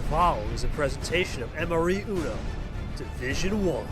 following is a presentation of MRE UNO Division 1.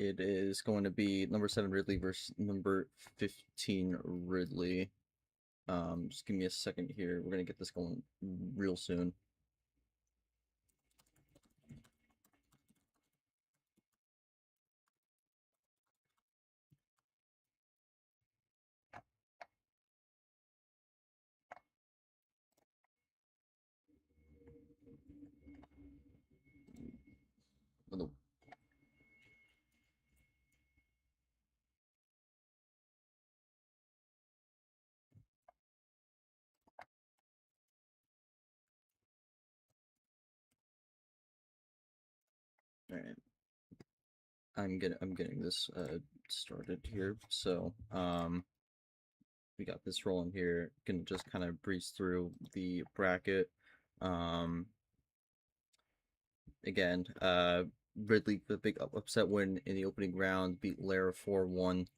It is going to be number 7 Ridley versus number 15 Ridley. Just give me a second here. We're going to get this going real soon. All right. I'm getting this started here. So, we got this rolling here. Can just kind of breeze through the bracket. Again, Ridley the big upset win in the opening round, beat Lara 4-1.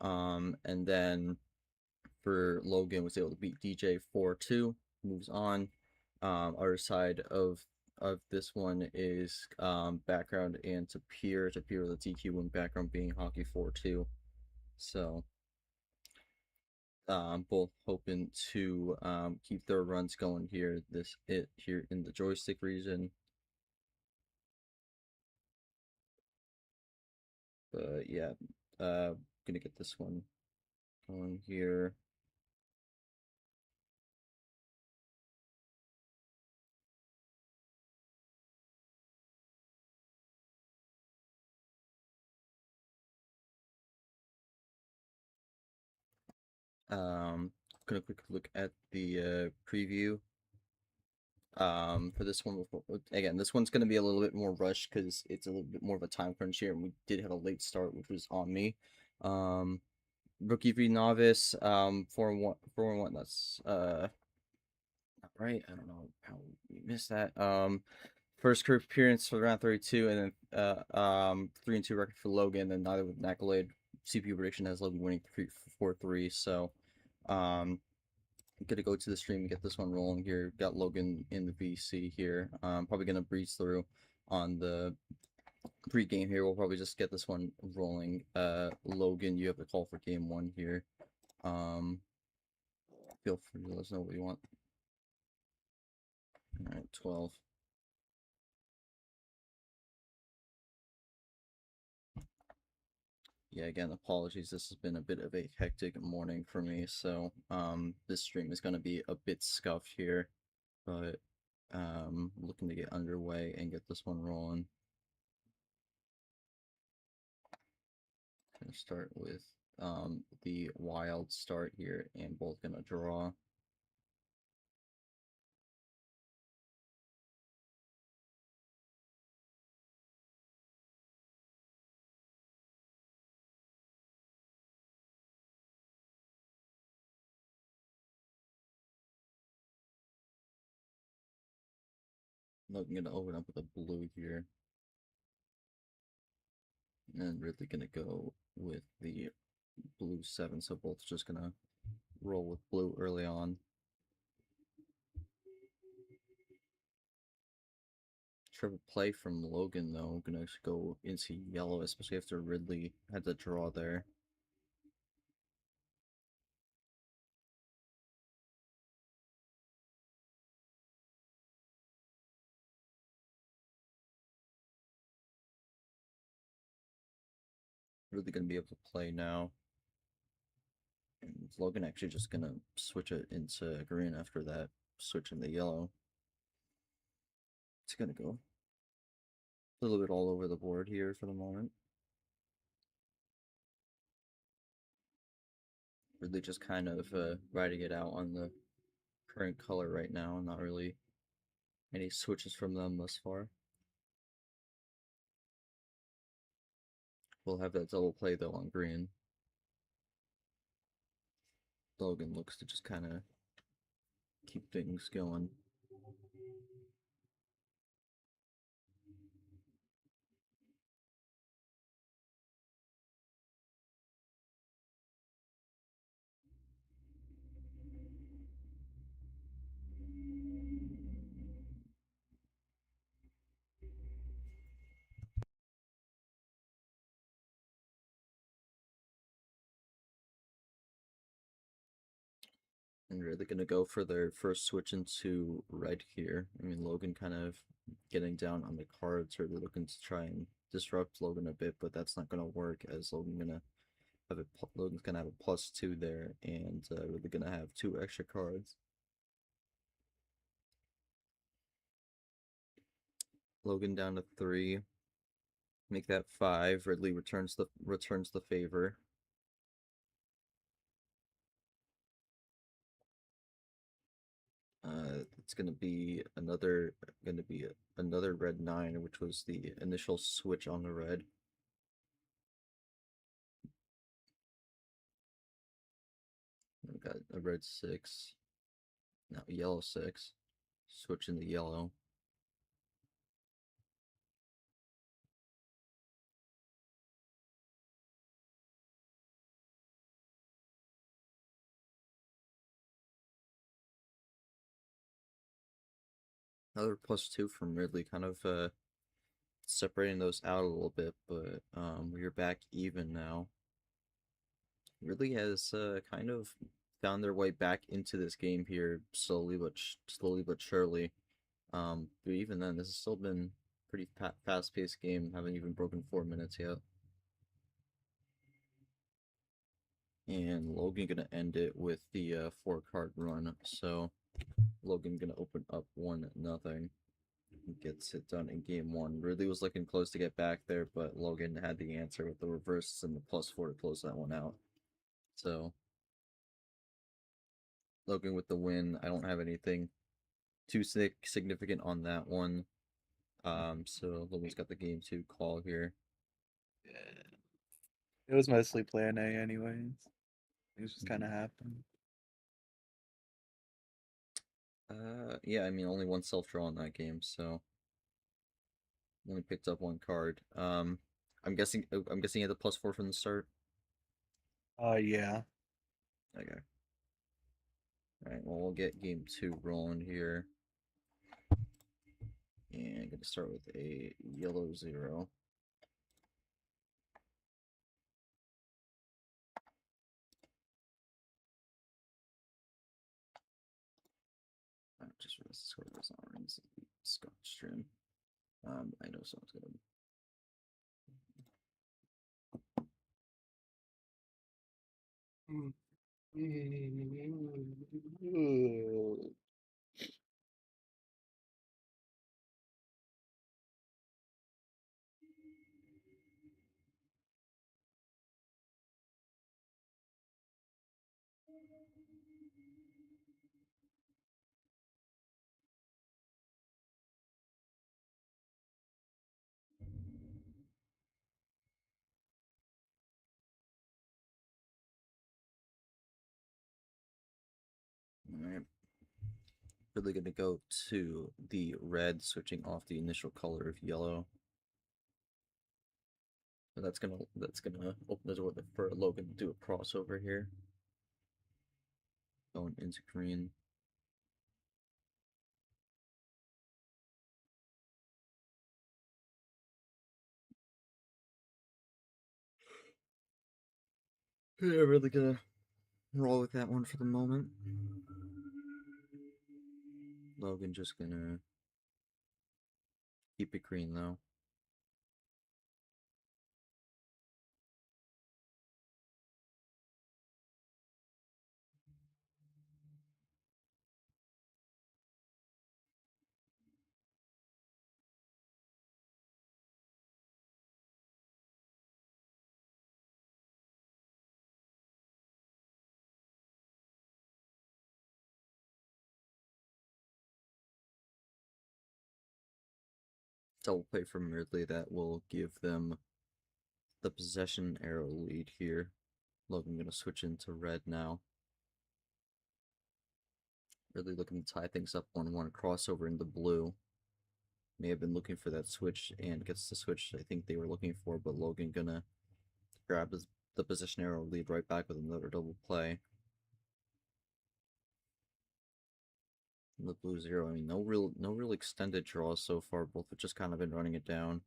And then for Logan was able to beat DJ 4-2, moves on. Other side of this one is background and Tapir with a TQ win, background being hockey 4-2. So both hoping to keep their runs going here here in the joystick region. But yeah, gonna get this one going here. Gonna quick look at the preview. For this one, again, this one's gonna be a little bit more rushed because it's a little bit more of a time crunch here, and we did have a late start, which was on me. Rookie v novice, 4-1, 4-1. That's not right. I don't know how we missed that. First career appearance for round 32, and then 3-2 record for Logan, and neither with accolade. CPU prediction has Logan winning 4-3. So, gonna go to the stream and get this one rolling here. Got Logan in the VC here. Probably gonna breeze through on the pre-game here. We'll probably just get this one rolling. Logan, you have the call for game 1 here. Feel free to let us know what you want. All right, 12. Yeah, again, apologies. This has been a bit of a hectic morning for me, so this stream is going to be a bit scuffed here, but looking to get underway and get this one rolling. Gonna start with the wild start here, and both gonna draw. Logan gonna open up with a blue here. And Ridley gonna go with the blue 7, so both just gonna roll with blue early on. Triple play from Logan though, gonna go into yellow, especially after Ridley had the draw there. Ridley gonna be able to play now. And Logan actually just gonna switch it into green after that, switch into yellow. It's gonna go a little bit all over the board here for the moment. Ridley just kind of riding it out on the current color right now, not really any switches from them thus far. We'll have that double play though on green. Logan looks to just kind of keep things going. And they're gonna go for their first switch into red here. I mean, Logan kind of getting down on the cards, or they're looking to try and disrupt Logan a bit, but that's not gonna work as Logan's gonna have a +2 there, and really gonna have 2 extra cards. Logan down to 3, make that 5. Ridley returns the favor. It's gonna be another red 9, which was the initial switch on the red. We got a red 6, now yellow 6, switch into yellow. Another +2 from Ridley, kind of separating those out a little bit, but we're back even now. Ridley has kind of found their way back into this game here slowly but surely. But even then, this has still been pretty fast-paced game. Haven't even broken 4 minutes yet. And Logan gonna end it with the 4-card run. So Logan gonna open up 1-0. Gets it done in game 1. Ridley was looking close to get back there, but Logan had the answer with the reverse and the +4 to close that one out. So Logan with the win. I don't have anything too significant on that one. So Logan's got the game 2 call here. Yeah. It was mostly plan A anyways. It was just kind of happened. Yeah, I mean only one self-draw in that game, so only picked up 1 card. I'm guessing you had the +4 from the start. Yeah. Okay. Alright, well we'll get game 2 rolling here. And I'm gonna start with a yellow 0. I just realized this card was not orange. This is the Scotch trim. I know someone's gonna. Alright. Really gonna go to the red, switching off the initial color of yellow. So that's gonna open the door for Logan to do a crossover here. Going into green. Yeah, really gonna roll with that one for the moment. Logan just gonna keep it green though. Double play from Ridley that will give them the possession arrow lead here. Logan gonna switch into red now. Really looking to tie things up 1-1 crossover into blue. May have been looking for that switch and gets the switch I think they were looking for, but Logan gonna grab the position arrow lead right back with another double play. The blue zero, I mean, no real extended draws so far. Both have just kind of been running it down.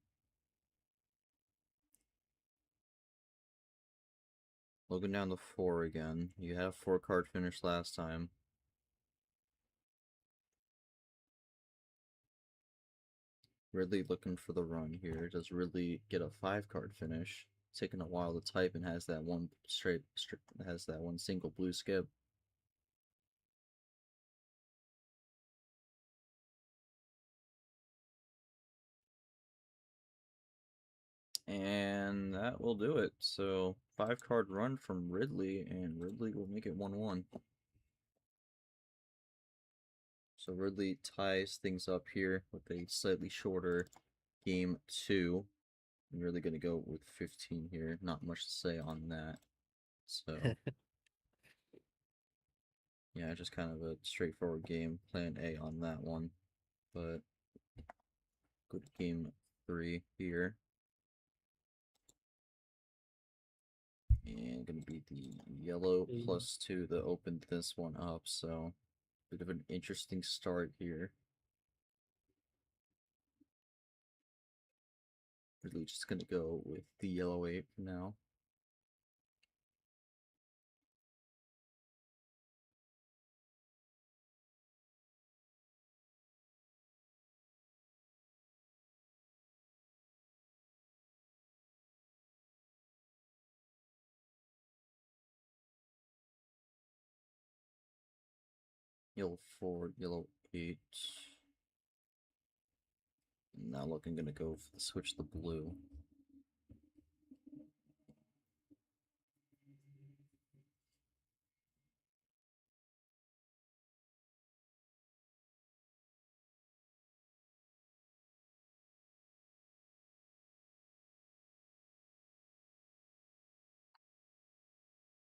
Logan down to 4 again. You had a 4-card finish last time. Ridley looking for the run here. Does Ridley get a 5-card finish? Taking a while to type and has that one has that one single blue skip. And that will do it. So 5-card run from Ridley, and Ridley will make it 1-1. So Ridley ties things up here with a slightly shorter game 2. I'm really going to go with 15 here. Not much to say on that. So, yeah, just kind of a straightforward game. Plan A on that one. But, good game 3 here. And going to be the yellow +2 that opened this one up. So, bit of an interesting start here. Really just going to go with the yellow 8 for now. Yellow 4, yellow 8. Now Logan gonna go switch the blue.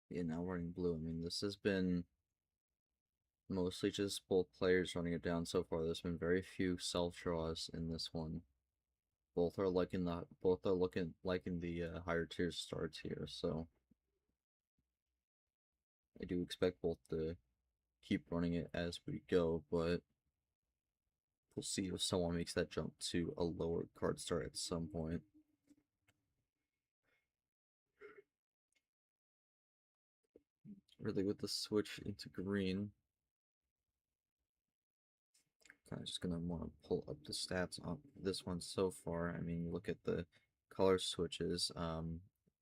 Yeah, now running blue. I mean, this has been mostly just both players running it down so far. There's been very few self draws in this one. Both are liking the higher tier starts here, so I do expect both to keep running it as we go, but we'll see if someone makes that jump to a lower card start at some point. Really with the switch into green. Kind of just gonna want to pull up the stats on this one so far. I mean, look at the color switches.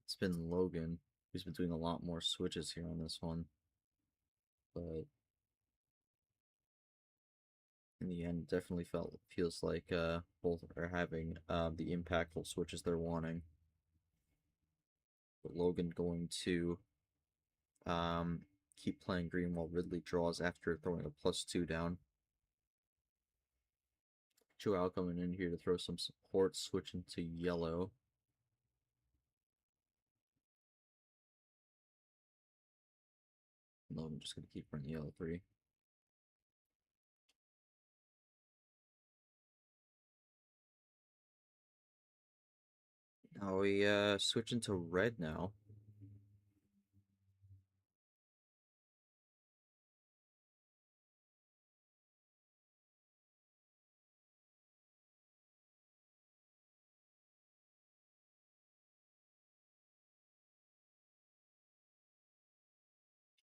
It's been Logan who's been doing a lot more switches here on this one, but in the end, definitely feels like both are having the impactful switches they're wanting. But Logan going to keep playing green while Ridley draws after throwing a +2 down. Joao coming in here to throw some support, switching to yellow. Logan just gonna keep running the yellow 3. Now we switch into red now.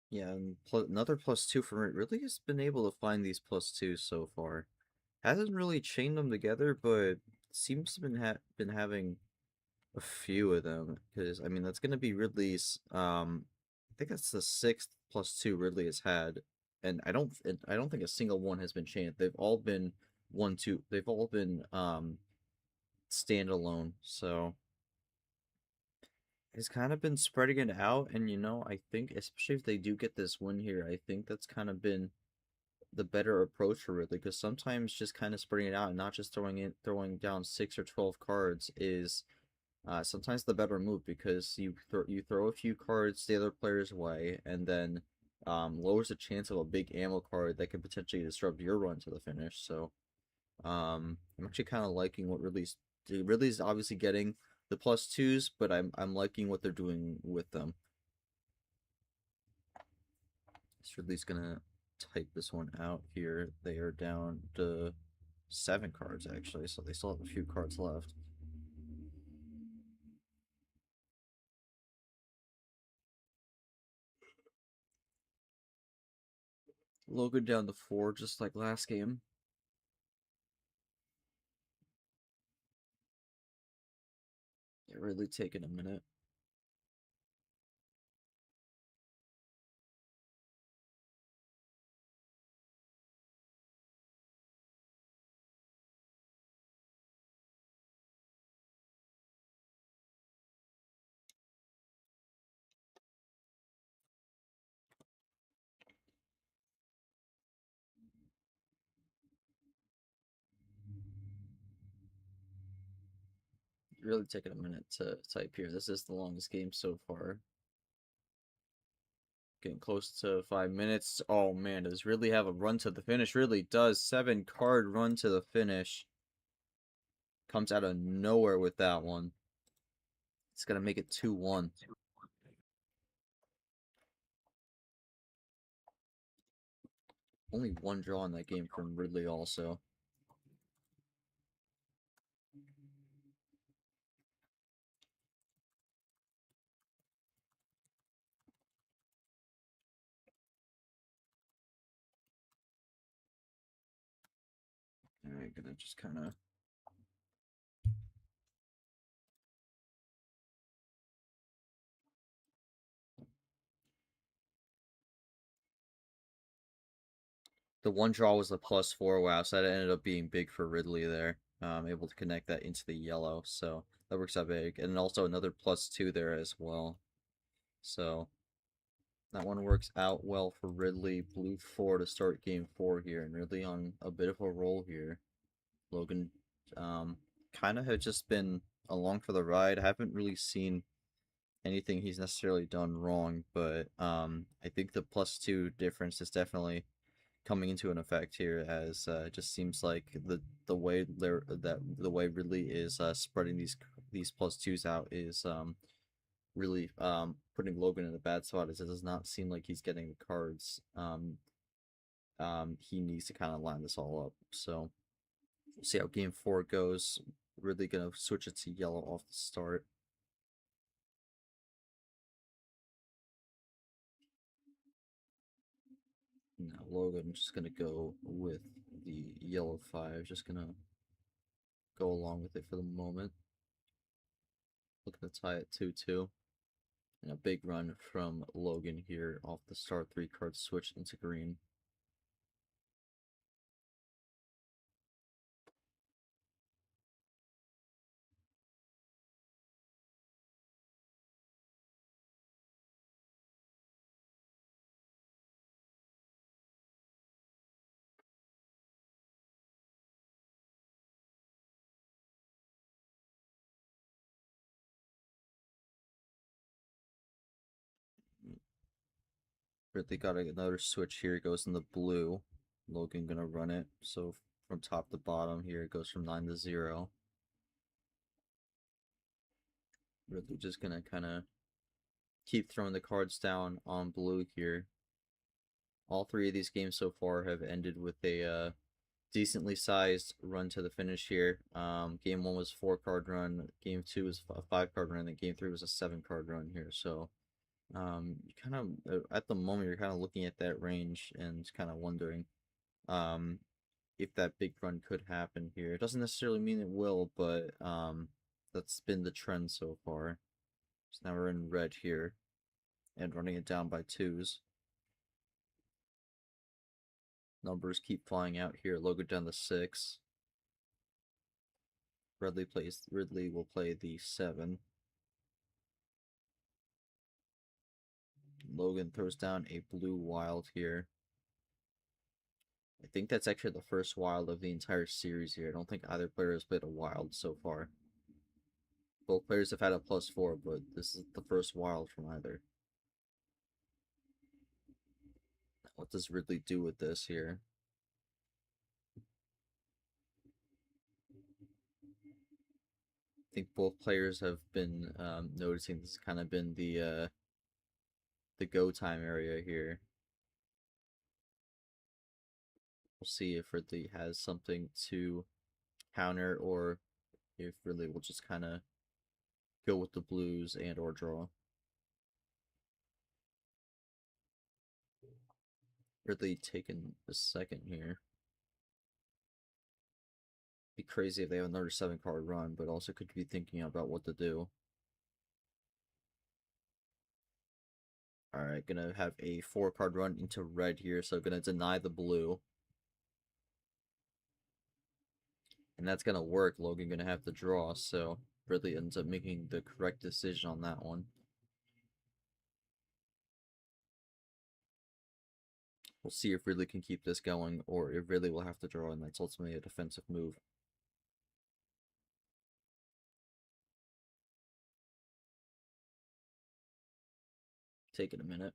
Yeah, and another +2 from it. Really has been able to find these +2s so far. Hasn't really chained them together, but seems to been having a few of them. Because I mean, that's gonna be Ridley's. I think that's the sixth +2 Ridley has had, and I don't think a single one has been chained. They've all been 1-2. They've all been standalone. So it's kind of been spreading it out, and I think especially if they do get this win here, I think that's kind of been the better approach for Ridley, because sometimes just kind of spreading it out and not just throwing down 6 or 12 cards is sometimes the better move, because you throw a few cards the other player's way, and then lowers the chance of a big ammo card that could potentially disrupt your run to the finish. So I'm actually kind of liking what Ridley's obviously getting the +2s, but I'm liking what they're doing with them. So Ridley's gonna type this one out here. They are down to 7 cards actually, so they still have a few cards left. Logan down to 4, just like last game. It really taking a minute. Really taking a minute to type here. This is the longest game so far. Getting close to 5 minutes. Oh man, does Ridley have a run to the finish? Ridley does. 7-card run to the finish. Comes out of nowhere with that one. It's gonna make it 2-1. Only one draw in that game from Ridley also. Alright, gonna just kind of... The one draw was the +4. Wow, so that ended up being big for Ridley there. Able to connect that into the yellow, so that works out big. And also another +2 there as well. So that one works out well for Ridley. Blue 4 to start game 4 here, and Ridley on a bit of a roll here. Logan kind of had just been along for the ride. I haven't really seen anything he's necessarily done wrong, but I think the +2 difference is definitely coming into an effect here, as it just seems like the way the way Ridley is spreading these +2s out is really putting Logan in a bad spot, as it does not seem like he's getting the cards he needs to kind of line this all up. So we'll see how game 4 goes. Ridley gonna switch it to yellow off the start. Now Logan just gonna go with the yellow 5, just gonna go along with it for the moment. Looking to tie it 2-2. And a big run from Logan here off the start. 3 cards switch into green. Ridley got another switch here. It goes in the blue. Logan gonna run it. So from top to bottom here, it goes from 9 to 0. Really just gonna kind of keep throwing the cards down on blue here. All three of these games so far have ended with a decently sized run to the finish here. Game 1 was a 4-card run, Game 2 was a 5-card run, and Game 3 was a 7-card run here. So you kind of at the moment you're kind of looking at that range and kind of wondering if that big run could happen here. It doesn't necessarily mean it will, but that's been the trend so far. So now we're in red here and running it down by 2s. Numbers keep flying out here. Logan down to 6. Ridley will play the 7. Logan throws down a blue wild here. I think that's actually the first wild of the entire series here. I don't think either player has played a wild so far. Both players have had a +4, but this is the first wild from either. What does Ridley do with this here? I think both players have been noticing this has kind of been the go time area here. We'll see if Ridley has something to counter or if Ridley will just kind of go with the blues and or draw. Ridley taking a second here. Be crazy if they have another 7-card run, but also could be thinking about what to do. Alright, gonna have a 4-card run into red here, so gonna deny the blue. And that's gonna work. Logan gonna have to draw, so Ridley ends up making the correct decision on that one. We'll see if Ridley can keep this going, or if Ridley will have to draw, and that's ultimately a defensive move. Taking a minute.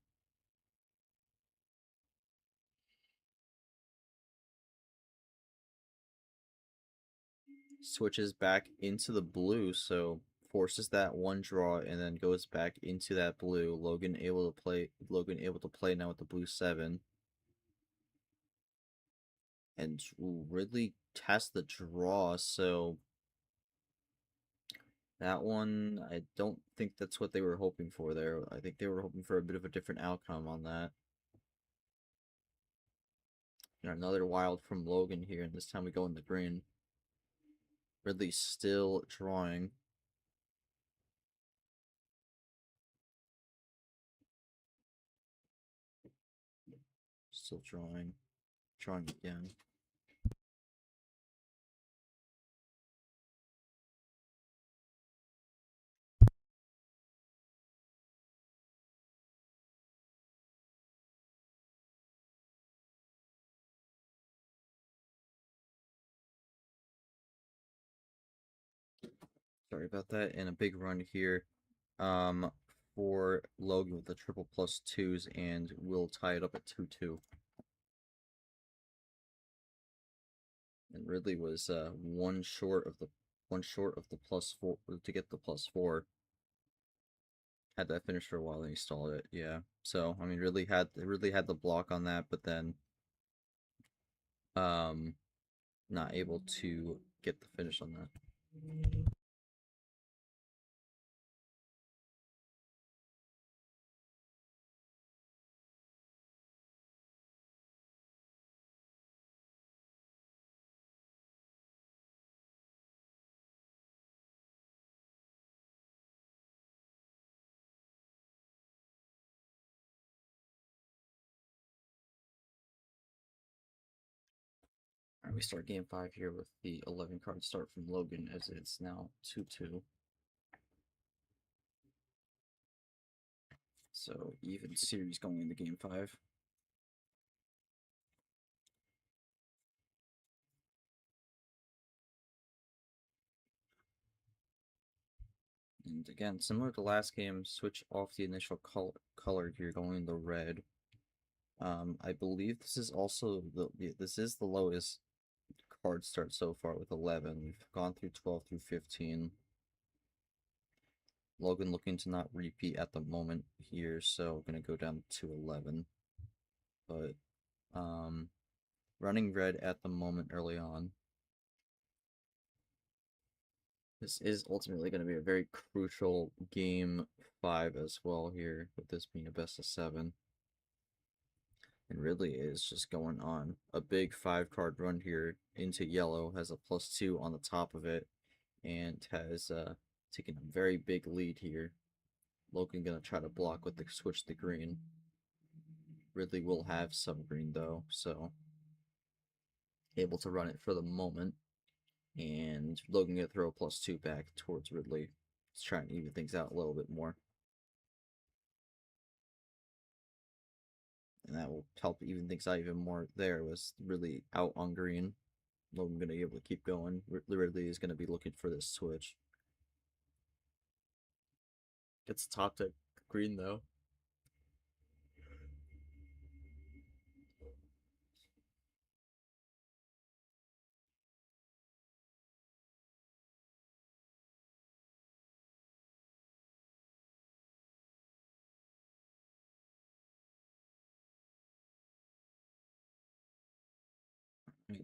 Switches back into the blue, so forces that one draw and then goes back into that blue. Logan able to play now with the blue 7. And Ridley tests the draw, so that one, I don't think that's what they were hoping for there. I think they were hoping for a bit of a different outcome on that. And another wild from Logan here, and this time we go in the green. Ridley still drawing. Still drawing. Drawing again. Sorry about that. And a big run here for Logan with the triple +2s, and we'll tie it up at 2-2. And Ridley was one short of the +4 to get the +4. Had that finished for a while and he stalled it. Yeah. So I mean, Ridley had the block on that, but then not able to get the finish on that. Alright, we start game 5 here with the 11-card start from Logan, as it's now 2-2. So even series going into game 5. And again, similar to last game, switch off the initial color here, going into red. I believe this is also the lowest card start so far with 11. We've gone through 12 through 15. Logan looking to not repeat at the moment here, so gonna go down to 11. But running red at the moment early on. This is ultimately going to be a very crucial game 5 as well here, with this being a best of 7. And Ridley is just going on a big 5-card run here into yellow, has a +2 on the top of it, and has taken a very big lead here. Logan going to try to block with the switch to green. Ridley will have some green though, so able to run it for the moment. And Logan going to throw a +2 back towards Ridley. He's trying to even things out a little bit more. And that will help even things out even more there. Was really out on green. Logan going to be able to keep going. Ridley is going to be looking for this switch. Gets top to green though.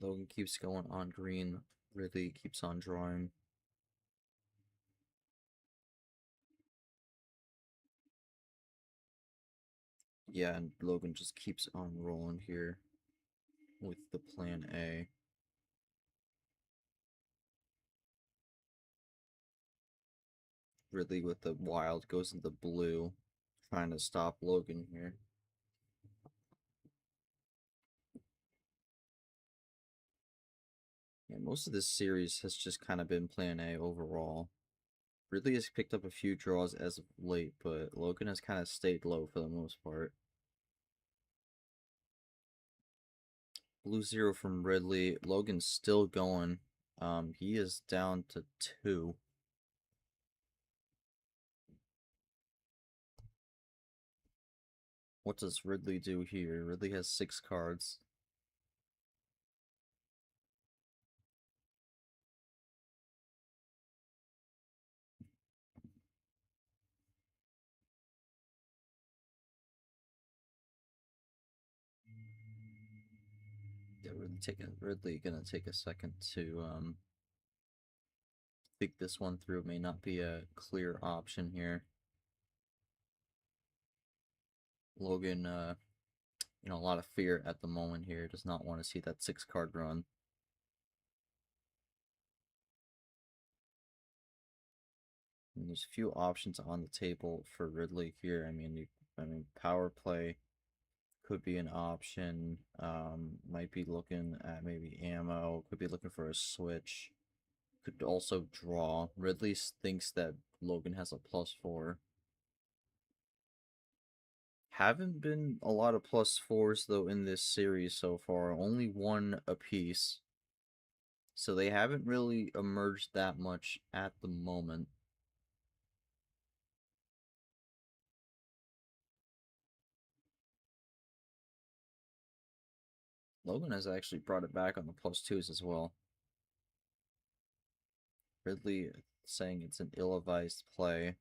Logan keeps going on green. Ridley keeps on drawing. Yeah, and Logan just keeps on rolling here with the plan A. Ridley with the wild goes into blue, trying to stop Logan here. Yeah, most of this series has just kind of been plan A overall. Ridley has picked up a few draws as of late, but Logan has kind of stayed low for the most part. Blue 0 from Ridley. Logan's still going. He is down to 2. What does Ridley do here? Ridley has 6 cards. Yeah, Ridley gonna take a second to think this one through. May not be a clear option here. Logan, a lot of fear at the moment here. Does not want to see that 6-card run. And there's a few options on the table for Ridley here. I mean, power play could be an option. Might be looking at maybe ammo. Could be looking for a switch. Could also draw. Ridley thinks that Logan has a +4. Haven't been a lot of +4s though in this series so far. Only 1 apiece. So they haven't really emerged that much at the moment. Logan has actually brought it back on the +2s as well. Ridley saying it's an ill-advised play.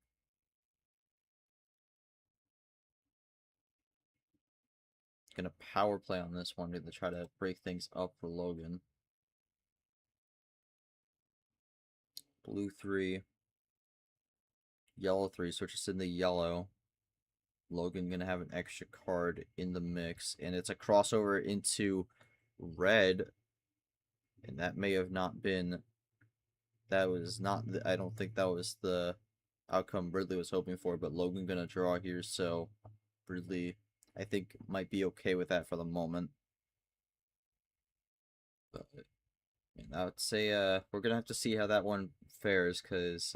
Gonna power play on this one to try to break things up for Logan. Blue 3. Yellow 3, switches in the yellow. Logan gonna have an extra card in the mix, and it's a crossover into red, and that may have not been, that was not, I don't think that was the outcome Ridley was hoping for, but Logan gonna draw here, so Ridley, I think, might be okay with that for the moment. But I would say we're gonna have to see how that one fares, because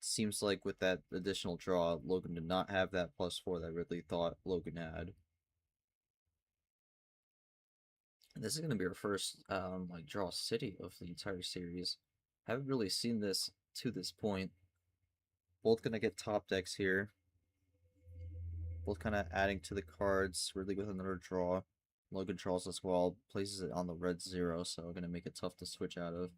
seems like with that additional draw, Logan did not have that +4 that Ridley thought Logan had. And this is gonna be our first like draw city of the entire series. Haven't really seen this to this point. Both gonna get top decks here. Both kind of adding to the cards. Ridley with another draw. Logan draws as well. Places it on the red 0, so gonna make it tough to switch out of.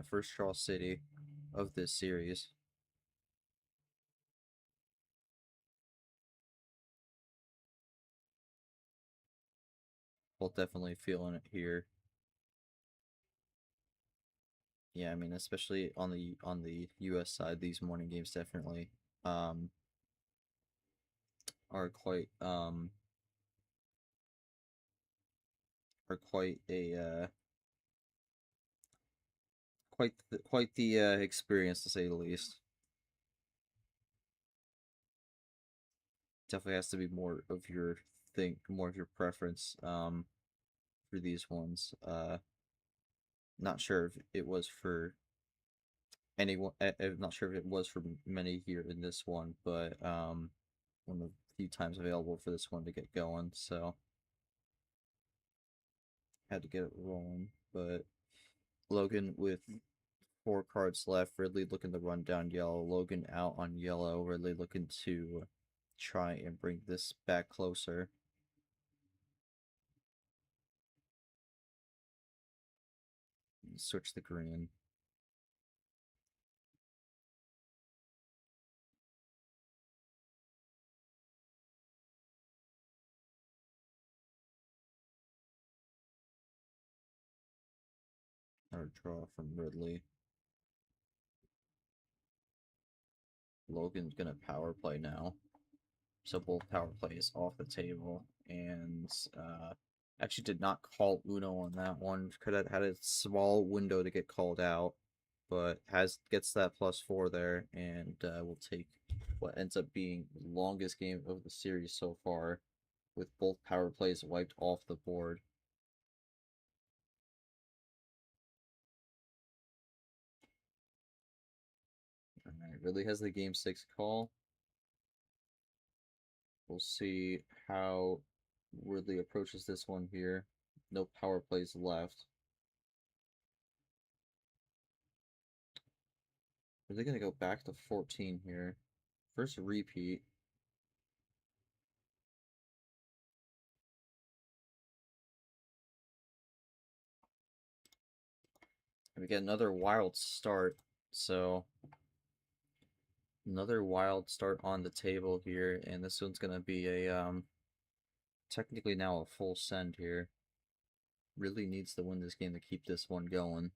first draw city of this series. Both definitely feeling it here. Yeah, I mean, especially on the US side, these morning games definitely are quite a quite the experience, to say the least. Definitely has to be more of your more of your preference for these ones. Not sure if it was for anyone. I'm not sure if it was for many here in this one, but one of the few times available for this one to get going, so had to get it rolling. But Logan with 4 cards left, Ridley looking to run down yellow, Logan out on yellow, Ridley looking to try and bring this back closer. Switch the green. Another draw from Ridley. Logan's gonna power play now. So both power plays off the table, and actually did not call Uno on that one. Could have had a small window to get called out, but gets that +4 there, and will take what ends up being the longest game of the series so far, with both power plays wiped off the board. Alright, Ridley has the game 6 call. We'll see how Ridley approaches this one here. No power plays left. Are they going to go back to 14 here? First repeat. And we get another wild start. So, another wild start on the table here. And this one's going to be a, technically now a full send here. Really needs to win this game to keep this one going.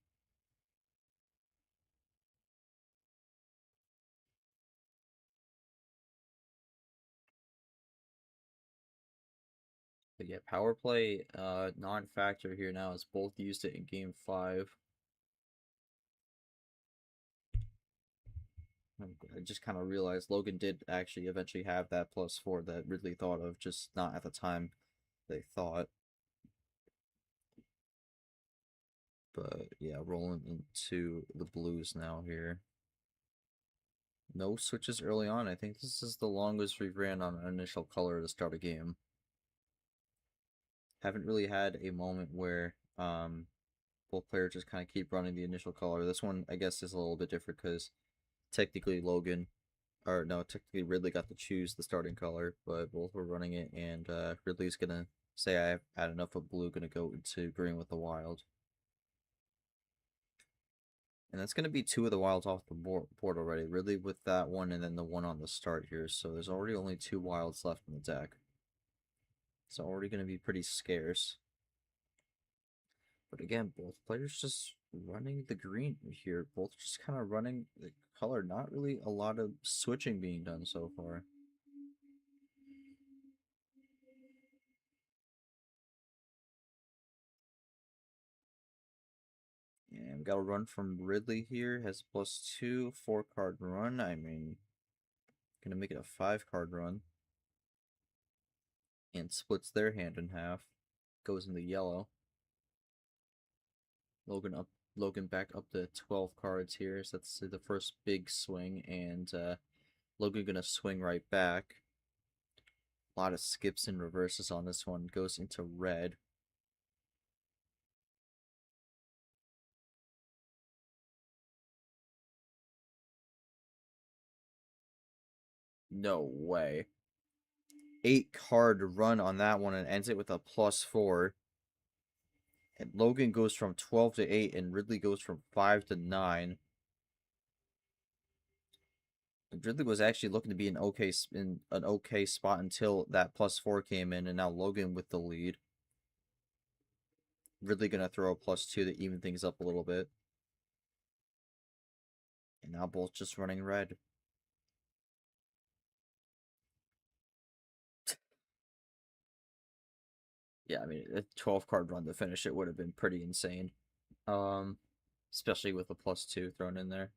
But yeah, power play, non-factor here now, as both used it in game 5. I just kind of realized Logan did actually eventually have that +4 that Ridley thought of, just not at the time they thought. But yeah, rolling into the blues now here. No switches early on. I think this is the longest we've ran on an initial color to start a game. Haven't really had a moment where both players just kind of keep running the initial color. This one, I guess, is a little bit different because technically technically Ridley got to choose the starting color, but both were running it, and Ridley's gonna say, I've had enough of blue, gonna go into green with the wild. And that's going to be 2 of the wilds off the board already. Ridley with that one, and then the one on the start here. So there's already only 2 wilds left in the deck. It's already going to be pretty scarce. But again, both players just running the green here. Both just kind of running the color. Not really a lot of switching being done so far. And we got a run from Ridley here. Has +2, 4-card run. I mean, gonna make it a 5-card run. And splits their hand in half. Goes into yellow. Logan back up to 12 cards here. So that's the first big swing, and Logan gonna swing right back. A lot of skips and reverses on this one. Goes into red. No way. 8-card run on that one, and ends it with a +4. And Logan goes from 12 to 8, and Ridley goes from 5 to 9. And Ridley was actually looking to be in an okay spot until that +4 came in, and now Logan with the lead. Ridley gonna throw a +2 to even things up a little bit. And now both just running red. Yeah, I mean, a 12-card run to finish it would have been pretty insane. Especially with a +2 thrown in there.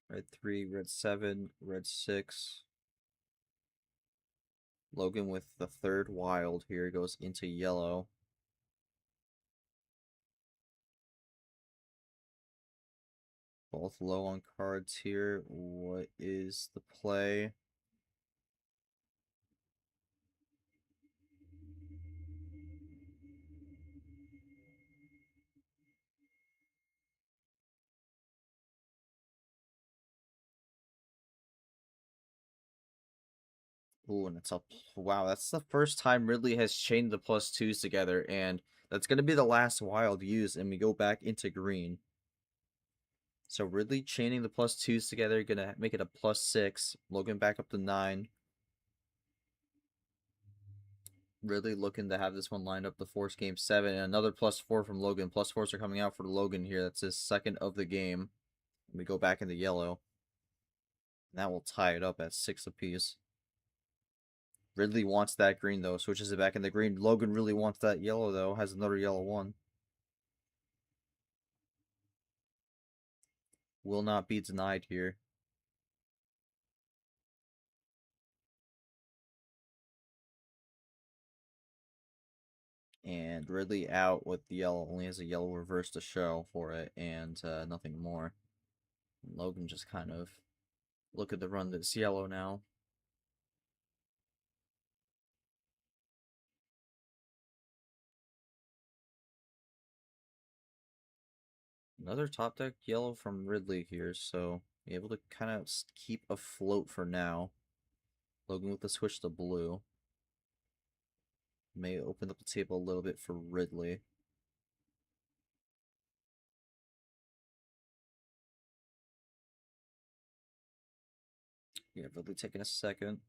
Red 3, red 7, red 6. Logan with the third wild here goes into yellow. Both low on cards here. What is the play? Ooh, and it's up. Wow, that's the first time Ridley has chained the +2s together, and that's going to be the last wild used, and we go back into green. So Ridley chaining the +2s together, going to make it a +6. Logan back up to 9. Ridley looking to have this one lined up to force game 7, and another +4 from Logan. +4s are coming out for Logan here. That's his second of the game. We go back into yellow. And that will tie it up at 6 apiece. Ridley wants that green, though. Switches it back in the green. Logan really wants that yellow, though. Has another yellow one. Will not be denied here. And Ridley out with the yellow. Only has a yellow reverse to show for it, and nothing more. And Logan just kind of look at the run that's yellow now. Another top deck yellow from Ridley here, so able to kind of keep afloat for now. Logan with the switch to blue. May open up the table a little bit for Ridley. Yeah, Ridley taking a second.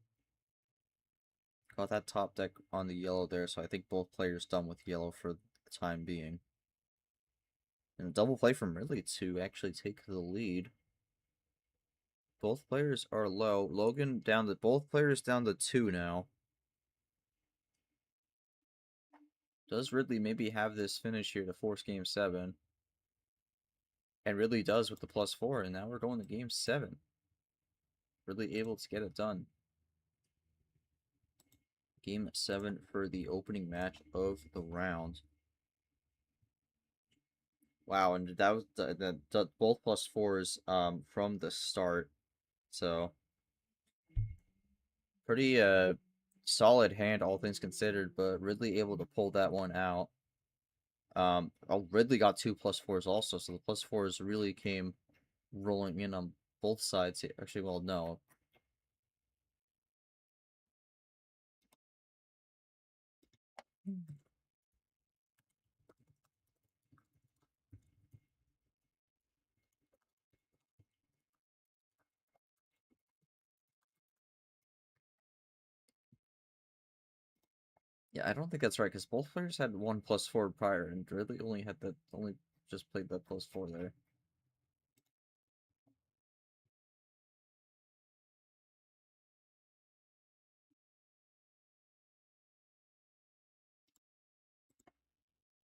Got that top deck on the yellow there, so I think both players done with yellow for the time being. And a double play from Ridley to actually take the lead. Both players are low. Logan down to both players down to 2 now. Does Ridley maybe have this finish here to force game 7? And Ridley does with the +4, and now we're going to game 7. Ridley able to get it done. Game 7 for the opening match of the round. Wow, and that was the both +4s from the start. So pretty solid hand, all things considered, but Ridley able to pull that one out. Ridley got 2 +4s also, so the +4s really came rolling in on both sides here. Actually, well, no. Yeah, I don't think that's right, because both players had 1 +4 prior, and Ridley only just played that +4 there.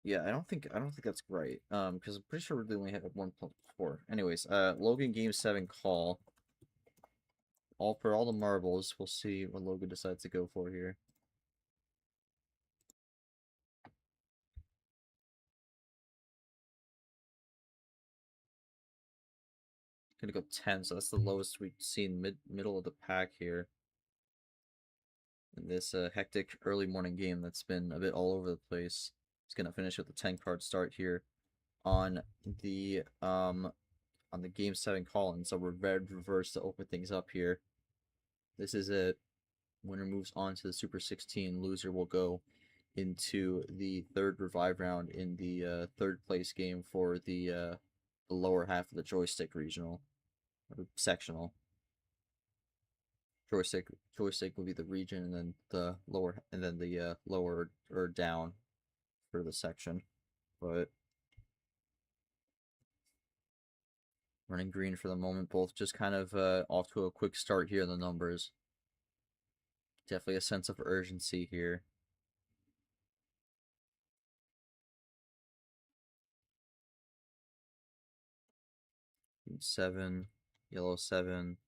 Yeah, I don't think that's right. Because I'm pretty sure Ridley only had 1 +4. Anyways, Logan game 7 call. All for all the marbles. We'll see what Logan decides to go for here. Gonna go 10, so that's the lowest we've seen middle of the pack here. In this hectic early morning game that's been a bit all over the place. It's gonna finish with a 10-card start here on the on the Game 7 call-in, so we're red reverse to open things up here. This is it. Winner moves on to the Super 16. Loser will go into the third revive round in the third place game for the lower half of the joystick regional or sectional. Joystick will be the region, and then the lower, and then the lower or down for the section. But running green for the moment, both just kind of off to a quick start here in the numbers. Definitely a sense of urgency here. Green 7, yellow 7.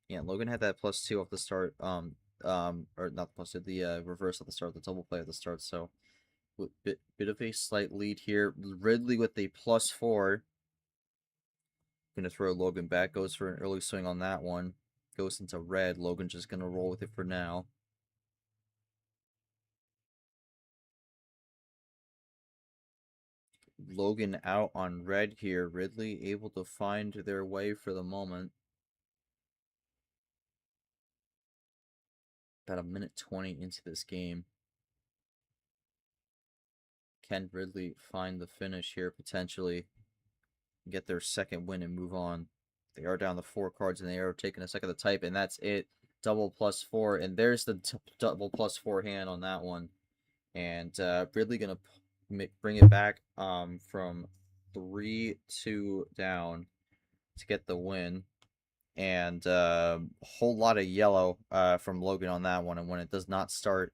Yeah, Logan had that +2 off the start. Or not +2, the reverse at the start, the double play at the start. So, bit of a slight lead here. Ridley with a +4. Gonna throw Logan back. Goes for an early swing on that one. Goes into red. Logan just gonna roll with it for now. Logan out on red here. Ridley able to find their way for the moment. About a minute 20 into this game. Can Ridley find the finish here potentially? Get their second win and move on. They are down the 4 cards and they are taking a second to type, and that's it. Double +4, and there's the double +4 hand on that one. And Ridley gonna bring it back from 3-2 down to get the win. And a whole lot of yellow from Logan on that one. And when it does not start,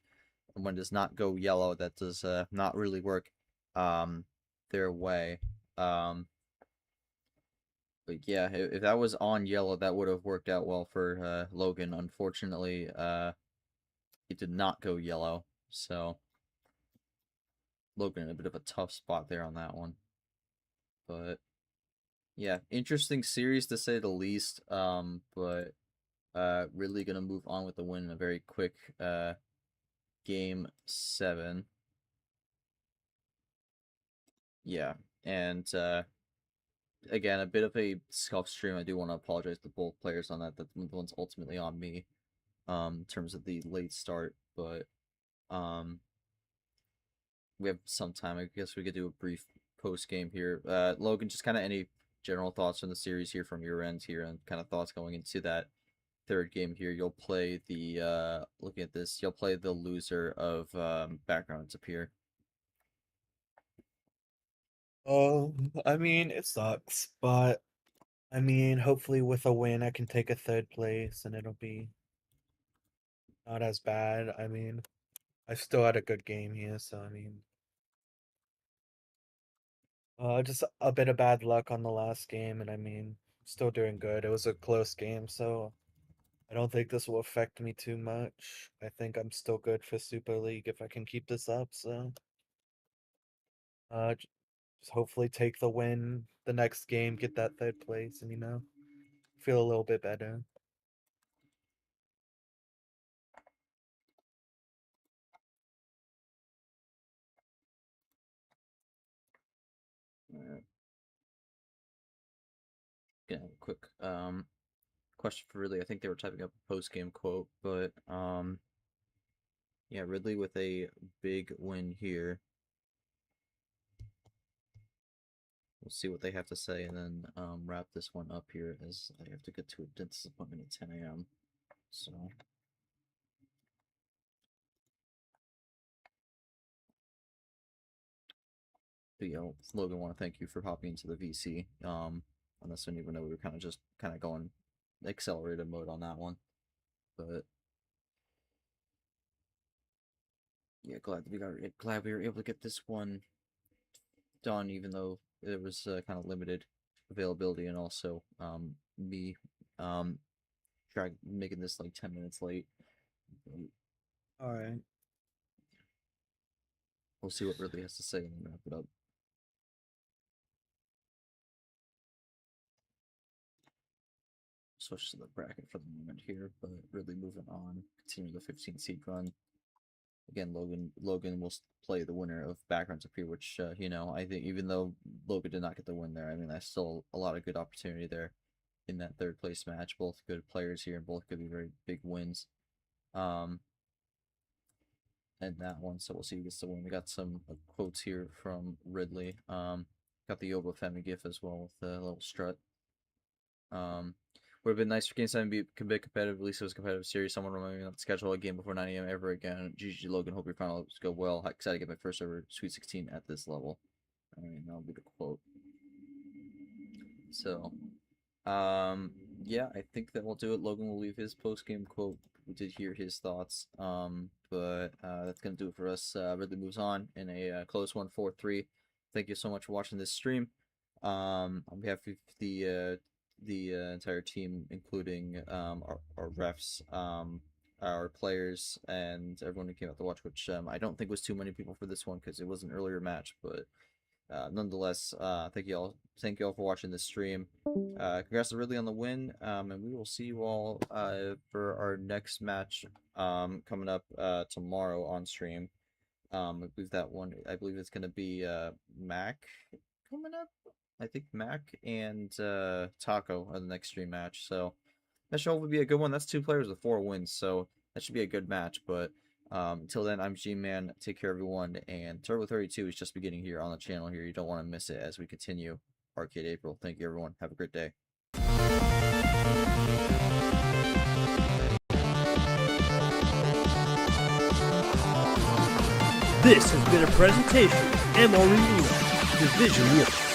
when it does not go yellow, that does not really work their way. But yeah, if that was on yellow, that would have worked out well for Logan. Unfortunately, it did not go yellow, so Logan in a bit of a tough spot there on that one. But yeah, interesting series to say the least. But really gonna move on with the win in a very quick game 7. Yeah, and again, a bit of a scuff stream. I do want to apologize to both players on that. That the one's ultimately on me, in terms of the late start. But we have some time. I guess we could do a brief post game here. Logan, just kind of any general thoughts on the series here from your end here, and kind of thoughts going into that third game here. You'll play the looking at this, you'll play the loser of backgrounds appear. I mean, it sucks, but I mean, hopefully with a win, I can take a third place, and it'll be not as bad. I mean, I still had a good game here, so I mean, just a bit of bad luck on the last game, and I mean, still doing good. It was a close game, so I don't think this will affect me too much. I think I'm still good for Super League if I can keep this up. So, just hopefully take the win the next game, get that third place, and feel a little bit better. Yeah, quick question for Ridley. I think they were typing up a post game quote, but yeah, Ridley with a big win here. We'll see what they have to say, and then wrap this one up here, as I have to get to a dentist appointment at 10 a.m. So. But yeah, Logan, want to thank you for hopping into the VC on this one, even though we were kind of going accelerated mode on that one. But yeah, glad we were able to get this one done, even though there was kind of limited availability, and also me making this like 10 minutes late. All right. We'll see what Ridley has to say and then wrap it up. Switch to the bracket for the moment here, but really moving on. Continue the 15 seed run. again, Logan will play the winner of backgrounds up here, which you know, I think even though Logan did not get the win there, I mean, that's still a lot of good opportunity there in that third place match. Both good players here, and both could be very big wins. And that one, so we'll see who gets the win. We got some quotes here from Ridley. Got the Yoba Femi gif as well with the little strut. Would have been nice for Game 7 to be a bit competitive, at least it was a competitive series. Someone remind me not to schedule a game before 9 a.m. ever again. GG Logan, hope your finals go well. Excited to get my first ever Sweet 16 at this level. I mean, that'll be the quote. So, yeah, I think that will do it. Logan will leave his post-game quote. We did hear his thoughts, but that's going to do it for us. Ridley moves on in a close 1-4-3. Thank you so much for watching this stream. On behalf of the entire team, including our refs, our players, and everyone who came out to watch, which I don't think was too many people for this one because it was an earlier match, but nonetheless, thank you all for watching this stream. Congrats to Ridley on the win, and we will see you all for our next match coming up tomorrow on stream. I believe it's going to be Mac coming up. I think Mac and Taco are the next stream match, so that should hopefully be a good one. That's 2 players with 4 wins, so that should be a good match. But until then, I'm G-Man. Take care, everyone, and Turbo 32 is just beginning here on the channel here. You don't want to miss it as we continue Arcade April. Thank you, everyone. Have a great day. This has been a presentation of MRE UNO Division 1.